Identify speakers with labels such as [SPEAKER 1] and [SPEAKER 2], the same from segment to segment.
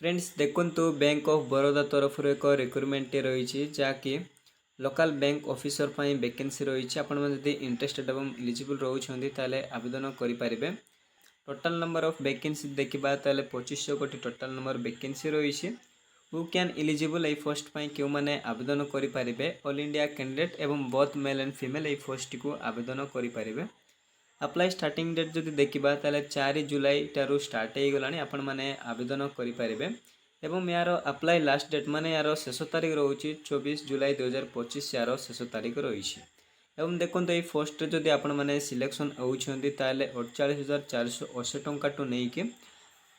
[SPEAKER 1] Friends देखु bank of Baroda तरफ एक रिक्रुटमेंट रही जहाँकि लोकल बैंक ऑफिसर पर वैकेंसी रही आपड़ी इंटरेस्टेड और इलिजिबल रोचे ताले आवेदन करें। टोटाल नंबर ऑफ वैकेंसी देखा 2500 गोटी टोटाल नंबर वैकेंसी रही हु कैन इलिजिबल ये पोस्ट क्यों मैंने आवेदन करेंगे ऑल इंडिया कैंडिडेट एवं बोथ मेल एंड फीमेल ये पोस्ट को आवेदन करेंगे। अप्लाई स्टार्टिंग डेट जब देखा 4 जुलाई ठार स्टार्ट हो गला आपण मैंने आवेदन करेंगे एवं यार अप्लाई लास्ट डेट माने यार शेष तारीख रोचे 24 जुलाई 2025 यार शेष तारीख रही एवं देखो ये पोस्ट जदि आपण मैंने सिलेक्शन होती 48,480 टंका टू नहीं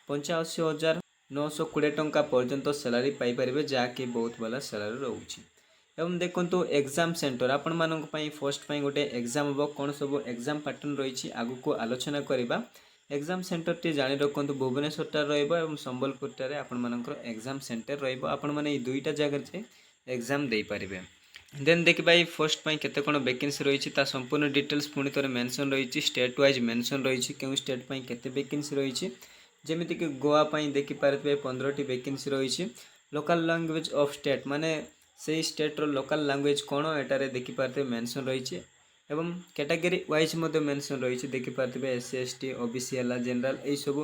[SPEAKER 1] 85,920 टंका पर्यंत सैलरी पाइपर जहाँकि बहुत भल सैलरी रोचे। एवं देखो एग्जाम सेंटर आपण मानक फर्स्ट गोटे एग्जाम हम कौन सब एग्जाम पैटर्न रही आगु को आलोचना करवा। एग्जाम सेंटर टी जानी रखु भुवनेश्वर रही संबलपुर टे आपर एग्जाम सेंटर रही दुईटा जगह से एग्जाम दे पारे। देन देखा ये फर्स्ट केते कौन वैकेंसी रही संपूर्ण डिटेल्स पुणी थे मेंशन रही स्टेट वाइज मेंशन रही क्यों स्टेट केते वैकेंसी रही जमीक गोवा देखिपारे 15टी वैकेंसी रही। लोकल लैंग्वेज ऑफ स्टेट माने से स्टेट रो लोकल लैंग्वेज कौन एटारे देखिपारे मेंशन रही एवं कैटेगरी वाइज मेंशन रही देखिपारे SC ST OBC जनरल यही सब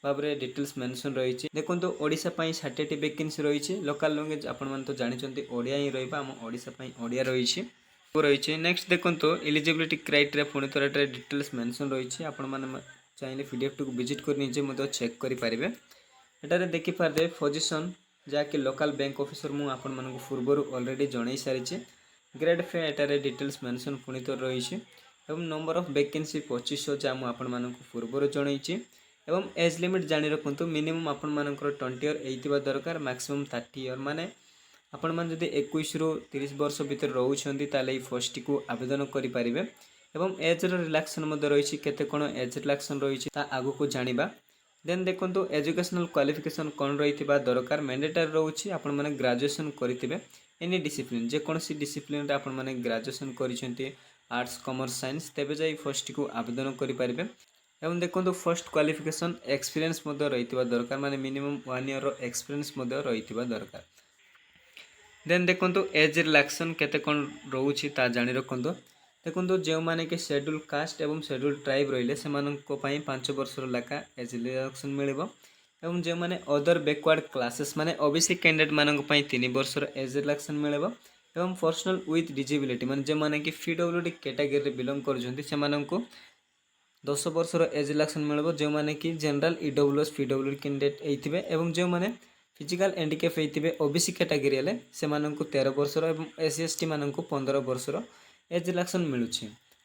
[SPEAKER 1] भाव में डिटेल्स मेंशन रही। देखो ओडिशा 60टी वैकेंसी रही लोकल लैंग्वेज आपण तो जानते ओडिया ही रही आम ओडिशा ओडिया रही। नेक्स्ट देखो एलिजिबिलिटी क्राइटेरिया पुणी थे डिटेल्स मेंशन रही आपण चाहिए PDF को विजिट कर निजे चेक करेंगे। एटारे देखिपारे पोजिशन जहाँकि लोकल बैंक ऑफिसर मुझे आपण मानक पूर्वर ऑलरेडी जन सारी ग्रेड फे एटारे डिटेल्स मेंशन पुणी तो रही एवं नंबर ऑफ वैकेंसी 2500 जहाँ मुझे आपण मानक पूर्वर जन एवं एज लिमिट जानी रखु मिनिमम आपण मानकर 20 इयर होता दरकार मैक्सिमम 30 इयर माने आपण मान जदि 21 रु 30 वर्ष भितर रोचंती ताले पोस्ट को आवेदन करेंगे। एवं एज रिलैक्सन रही केते कौन एज रिलैक्सन रही आगु को जानिबा। देन देखो एजुकेशनल क्वालिफिकेशन कौन रही दरकार मैंडेटरी रोचे आपण माने ग्रेजुएशन करेंगे एनी डिसिप्लिन जेकोसी डिसिप्लिन आपण माने ग्रेजुएशन करिसेंती आर्ट्स कॉमर्स साइंस तेबे जाई फर्स्ट को आवेदन करेंगे। एवं देखो फर्स्ट क्वालिफिकेशन एक्सपीरियंस रही दरकार माने मिनिमम 1 ईयर एक्सपीरियंस रही दरकार। देन देखो एज रिलैक्सन केते कौन रोचे जानी रखु। देखो जो मैंने कि शेड्यूल कास्ट एवं शेड्यूल ट्राइब रही से 5 वर्ष लेखा एज रिलैक्सन मिल एवं जो मैंने अदर बैकवर्ड क्लासेस माने OBC कैंडिडेट मानक 3 वर्ष एज रिलैक्सन मिल एवं पर्सनल विथ डिजेबिलिटी माने जो मैंने कि PWD कैटेगरी बिलोंग कर 10 वर्ष एज रिलैक्सन मिल जो मैंने कि जनरल EWS PWD कैंडिडेट होते एवं जो मैंने फिजिकल हैंडिकैप होते OBC कैटेगरी से 13 वर्ष और SC ST मानक 15 वर्ष एज रिलैक्सन मिलूँ।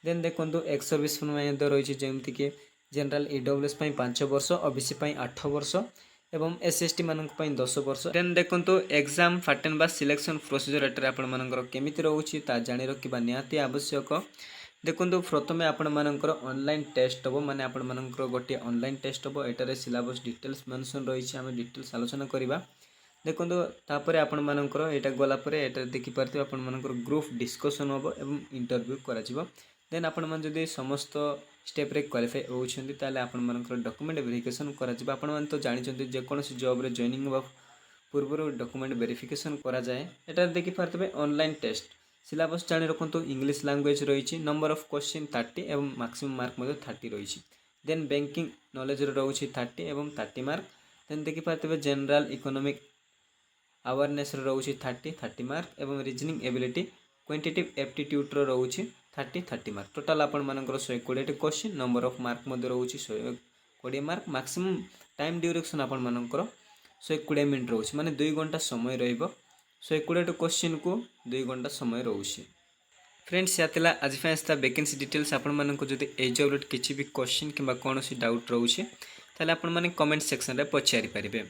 [SPEAKER 1] देन देखो एक्स सर्विस रही जमीक जनरल EWS 5 वर्ष OBC 8 वर्ष एवं SC ST मानक 10 वर्ष। देन देखो एग्जाम पैटर्न बा सिलेक्शन प्रोसीजर एटारे आपण मानकर केमिति रहउछि ता जानि रखिबा निहाती आवश्यक। देखो प्रथमे आपण मानकर ऑनलाइन टेस्ट हम माने आपण मानकर गोटे ऑनलाइन टेस्ट हम एटारे सिलेबस डिटेल्स मेंशन रही आम डिटेल्स आलोचना करवा। देखो तापर आपण मानकर एटा गला परे एटा देखि पारते आपण मानकर ग्रुप डिस्कशन हम एवं इंटरव्यू करा जिवो। देन आपण मान जदि समस्त स्टेप रे क्वालिफाई होउछन्ती ताले आपण मानकर डॉक्यूमेंट वेरिफिकेशन करा जिवो। आपण मान तो जानिछन्ती जे कोनोसी जॉब रे जॉइनिंग बा पूर्व डॉक्यूमेंट वेरिफिकेशन करा जाए। एटा देखि पारते ऑनलाइन टेस्ट सिलेबस जानि रखु इंग्लिश लैंग्वेज रही नंबर ऑफ क्वेश्चन 30 एवं मैक्सिमम मार्क 30 रही। देन बैंकिंग नॉलेज रोचे 30 एवं 30 मार्क। देन देखि पारते जनरल इकोनॉमिक अवेयरनेस रोचे 30 मार्क एवं रीजनिंग एबिलिटी क्वांटिटेटिव एप्टीट्यूड रोचे 30 मार्क। टोटाल आपण मानकर 120 क्वेश्चन नंबर ऑफ मार्क रोचे 120 मार्क मैक्सिमम टाइम ड्यूरेक्शन आपण मानकर 120 मिनट रोचे माने 2 घंटा समय रहिबो। 120 क्वेश्चन को 2 घंटा समय रोचे। फ्रेंड्स या आज आसता वैकेंसी डिटेल्स आपण मानक जदि ए जॉब किसी भी क्वेश्चन किंबा कौन डाउट रोचे ताले आपण माने कमेंट सेक्शन रे पचारि पारिबे।